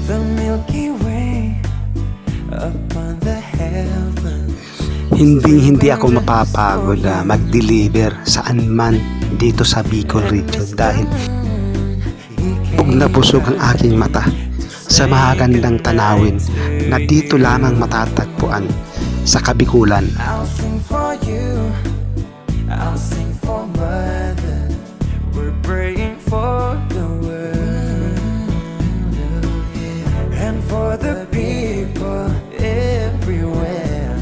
the Milky Way upon the heavens. Hindi ako mapapagod na mag-deliver saan man dito sa Bicol region dahil pag nabusog ang aking mata sa magandang tanawin na dito lamang matatagpuan sa Kabikulan. I'll sing for you, I'll sing for mother. We're praying for the world, and for the people everywhere.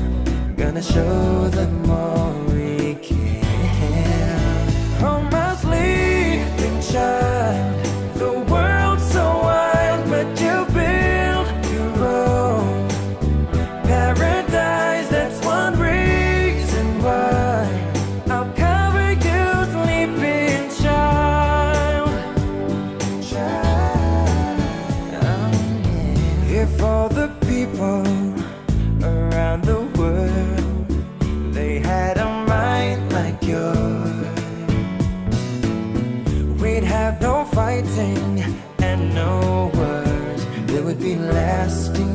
Gonna show them all we can. Oh, my sleeping child, the world's so wild, but you build your own paradise. That's one reason why I'll cover you, sleeping child. If all the people around the world, they had a mind like yours, we'd have no fighting and no wars. There would be lasting